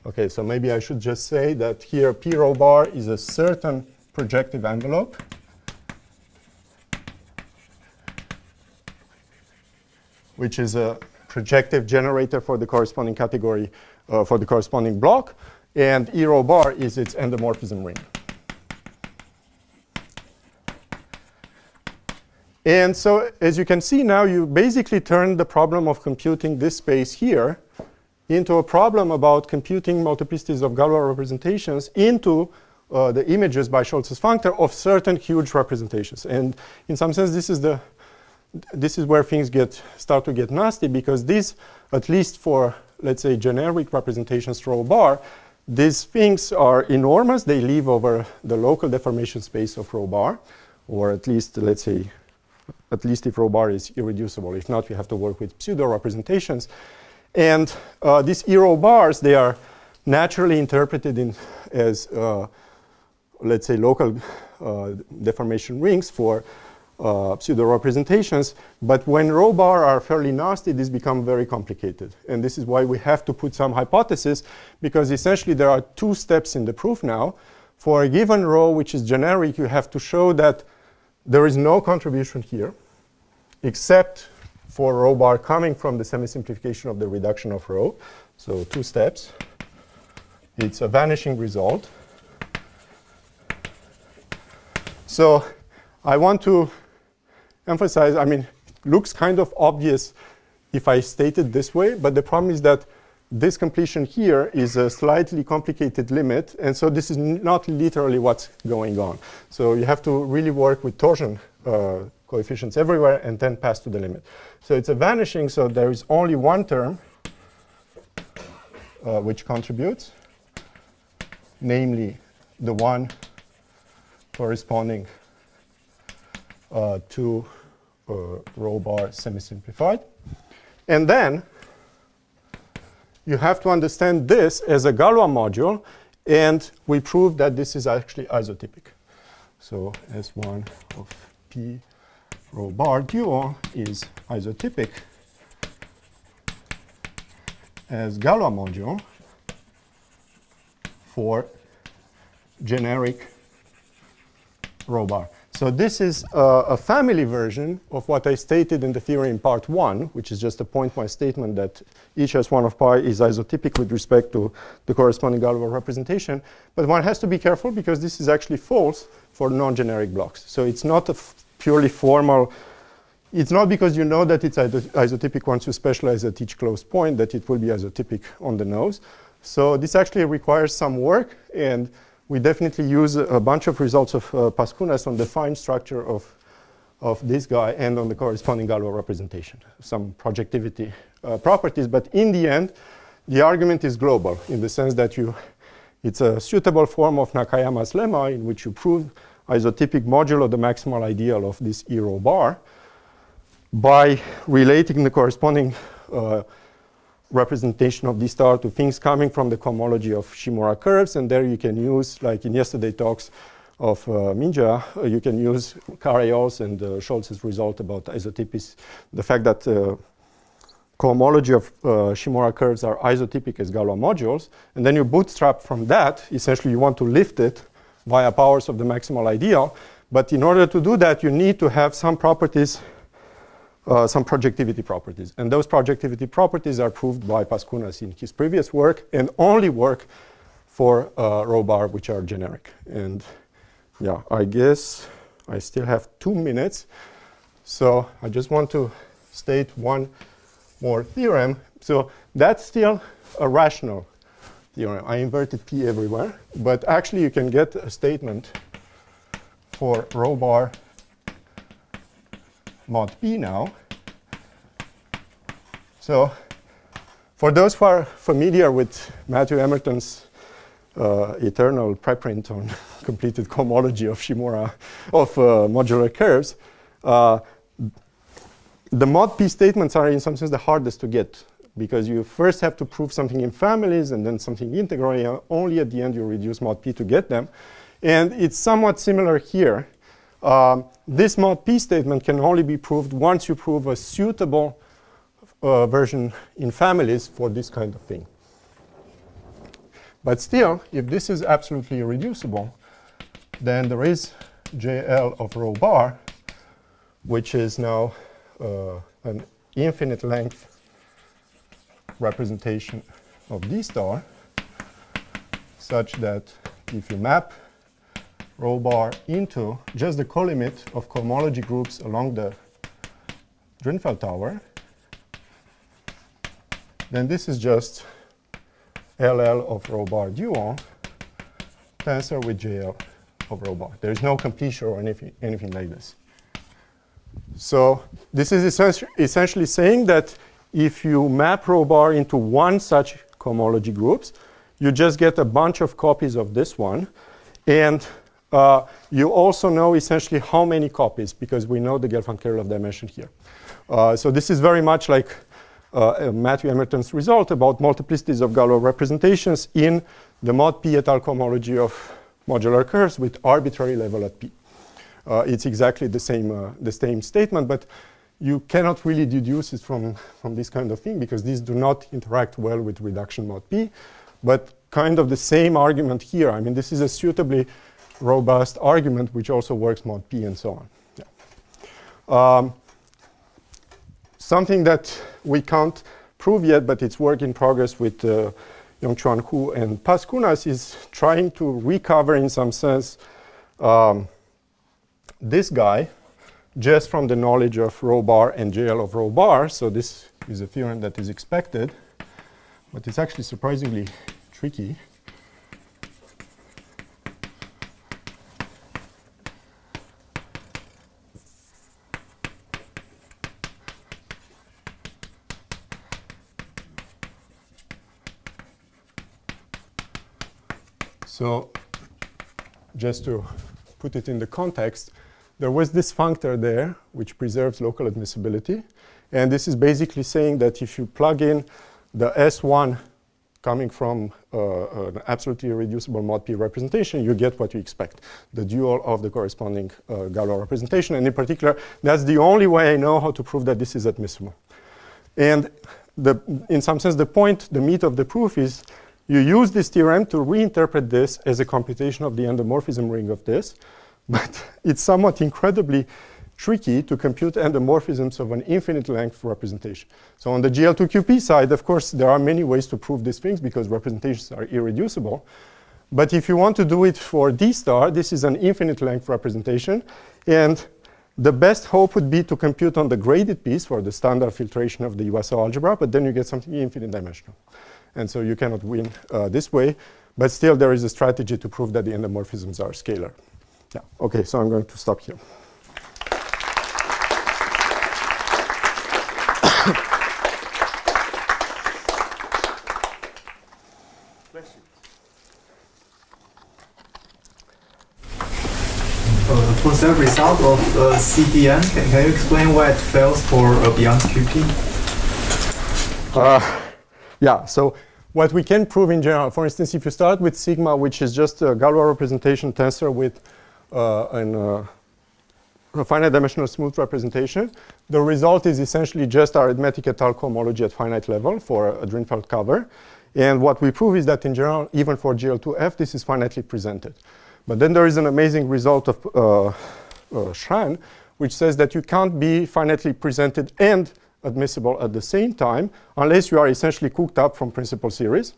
Okay, so maybe I should just say that here P rho bar is a certain projective envelope. Which is a projective generator for the corresponding category, for the corresponding block. And E rho bar is its endomorphism ring. And so as you can see now, you basically turn the problem of computing this space here into a problem about computing multiplicities of Galois representations into the images by Scholz's functor of certain huge representations. And in some sense, this is where things start to get nasty, because these, at least for, let's say, generic representations rho bar, these things are enormous. They live over the local deformation space of rho bar, or at least, let's say, at least if rho bar is irreducible. If not, we have to work with pseudo representations. And these E rho bars, they are naturally interpreted as, let's say, local deformation rings for pseudo representations. But when rho bar are fairly nasty, these become very complicated. And this is why we have to put some hypothesis, because essentially there are two steps in the proof now. For a given rho which is generic, you have to show that there is no contribution here, except for rho bar coming from the semi-simplification of the reduction of rho. So two steps. It's a vanishing result. So I want to emphasize, I mean, it looks kind of obvious if I state it this way, but the problem is that this completion here is a slightly complicated limit, and so this is not literally what's going on. So you have to really work with torsion coefficients everywhere and then pass to the limit. So it's a vanishing, so there is only one term which contributes, namely the one corresponding to rho bar semi-simplified. And then you have to understand this as a Galois module, and we proved that this is actually isotypic. So S1 of P rho bar duo is isotypic as Galois module for generic rho bar. So this is a family version of what I stated in the theory in part 1, which is just a pointwise statement that each S1 of pi is isotypic with respect to the corresponding Galois representation. But one has to be careful, because this is actually false for non-generic blocks. So it's not a purely formal. It's not because you know that it's isotypic once you specialize at each closed point that it will be isotypic on the nose. So this actually requires some work, and we definitely use a bunch of results of Pascunas on the fine structure of this guy and on the corresponding Galois representation, some projectivity properties. But in the end, the argument is global in the sense that it's a suitable form of Nakayama's lemma in which you prove isotypic modulo the maximal ideal of this E rho bar by relating the corresponding representation of this star to things coming from the cohomology of Shimura curves, and there you can use, like in yesterday's talks of Minja, you can use Carayol's and Scholz's result about isotypes, the fact that cohomology of Shimura curves are isotypic as Galois modules, and then you bootstrap from that. Essentially, you want to lift it via powers of the maximal ideal, but in order to do that, you need to have some properties, some projectivity properties, and those projectivity properties are proved by Pascunas in his previous work, and only work for rho bar, which are generic. And yeah, I guess I still have 2 minutes, so I just want to state one more theorem. So that's still a rational theorem. I inverted P everywhere, but actually you can get a statement for rho bar mod P now. So for those who are familiar with Matthew Emerton's eternal preprint on completed cohomology of Shimura, of modular curves, the mod P statements are in some sense the hardest to get, because you first have to prove something in families and then something integrally, and only at the end you reduce mod P to get them. And it's somewhat similar here. This mod P statement can only be proved once you prove a suitable version in families for this kind of thing. But still, if this is absolutely irreducible, then there is JL of rho bar, which is now an infinite length representation of D star, such that if you map rho bar into just the colimit of cohomology groups along the Drinfeld tower, then this is just LL of rho bar dual tensor with JL of rho bar. There is no completion or anything like this. So this is essentially saying that if you map rho bar into one such cohomology groups, you just get a bunch of copies of this one. And you also know essentially how many copies, because we know the Gelfand-Kirillov dimension here. So this is very much like Matthew Emerton's result about multiplicities of Galois representations in the mod P et al. Cohomology of modular curves with arbitrary level at P. It's exactly the same statement, but you cannot really deduce it from this kind of thing, because these do not interact well with reduction mod P. But kind of the same argument here. I mean, this is a suitably robust argument which also works mod P and so on. Yeah. Something that we can't prove yet, but it's work in progress with Yongchuan Hu and Pascunas, is trying to recover in some sense this guy just from the knowledge of rho bar and JL of rho bar. So this is a theorem that is expected, but it's actually surprisingly tricky. So just to put it in the context, there was this functor there which preserves local admissibility. And this is basically saying that if you plug in the S1 coming from an absolutely irreducible mod P representation, you get what you expect, the dual of the corresponding Galois representation. And in particular, that's the only way I know how to prove that this is admissible. And in some sense, the meat of the proof is you use this theorem to reinterpret this as a computation of the endomorphism ring of this. But it's somewhat incredibly tricky to compute endomorphisms of an infinite length representation. So on the GL2QP side, of course, there are many ways to prove these things because representations are irreducible. But if you want to do it for D star, this is an infinite length representation. And the best hope would be to compute on the graded piece for the standard filtration of the USO algebra, but then you get something infinite dimensional. And so you cannot win this way. But still, there is a strategy to prove that the endomorphisms are scalar. Yeah. OK, so I'm going to stop here. For the result of CDN, can you explain why it fails for beyond QP? Yeah, so what we can prove in general, for instance, if you start with sigma, which is just a Galois representation tensor with a finite dimensional smooth representation, the result is essentially just arithmetic et al. Cohomology at finite level for a Drinfeld cover. And what we prove is that in general, even for GL2F, this is finitely presented. But then there is an amazing result of Schran, which says that you can't be finitely presented and admissible at the same time unless you are essentially cooked up from principal series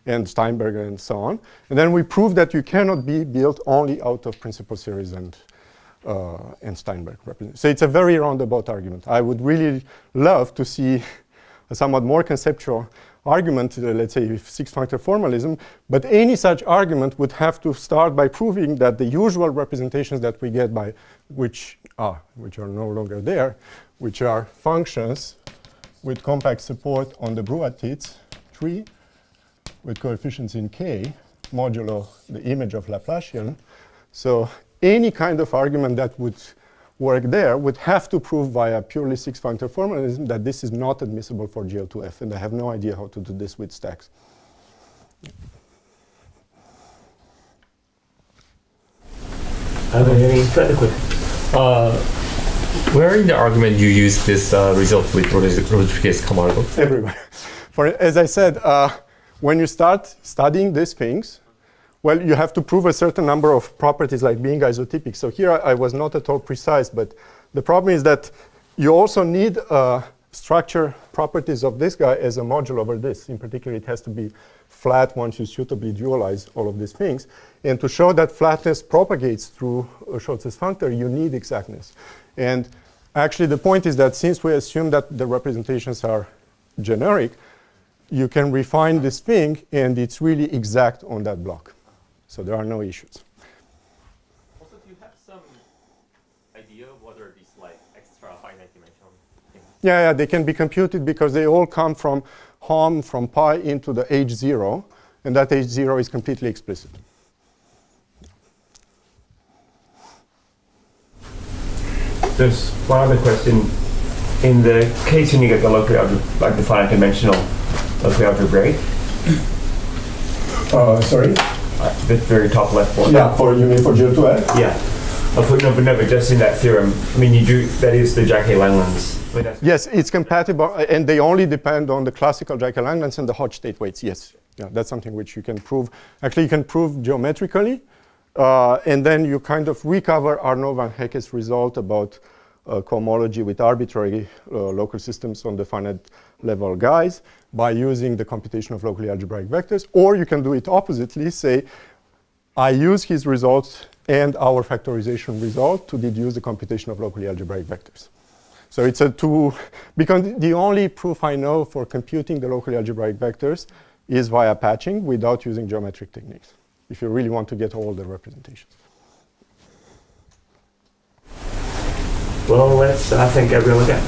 and Steinberger and so on. And then we prove that you cannot be built only out of principal series and Steinberg. So it's a very roundabout argument. I would really love to see a somewhat more conceptual argument, let's say six-functor formalism, but any such argument would have to start by proving that the usual representations that we get by which are no longer there, which are functions with compact support on the Brouat-Tits tree with coefficients in K modulo the image of Laplacian. So any kind of argument that would work there would have to prove via purely six-functor formalism that this is not admissible for GL2F, and I have no idea how to do this with stacks. Are there any further questions? Where in the argument you use this result with Rodriguez Camargo? Everywhere. As I said, when you start studying these things, well, you have to prove a certain number of properties like being isotypic. So here I was not at all precise, but the problem is that you also need structure properties of this guy as a module over this. In particular, it has to be flat once you suitably dualize all of these things. And to show that flatness propagates through Schulz's functor, you need exactness. And actually, the point is that since we assume that the representations are generic, you can refine this thing, and it's really exact on that block. So there are no issues. Also, do you have some idea what are these like extra finite dimensional things? Yeah, they can be computed because they all come from Hom from pi into the H0, and that H0 is completely explicit. There's one other question. In the case when you get the locally like the finite dimensional locally algebraic. Sorry? The very top left one. Yeah, you mean for GL2F? Yeah. But just in that theorem, I mean, that is the Jacquet-Langlands. Yes, it's compatible, and they only depend on the classical Jacquet-Langlands and the Hodge state weights, yes. Yeah, that's something which you can prove. Actually, you can prove geometrically, and then you kind of recover Arnaud van Hecke's result about cohomology with arbitrary local systems on the finite level guys by using the computation of locally algebraic vectors. Or you can do it oppositely, say, I use his results and our factorization result to deduce the computation of locally algebraic vectors. So it's because the only proof I know for computing the locally algebraic vectors is via patching without using geometric techniques, if you really want to get all the representations. Well, let's thank Gabriel again.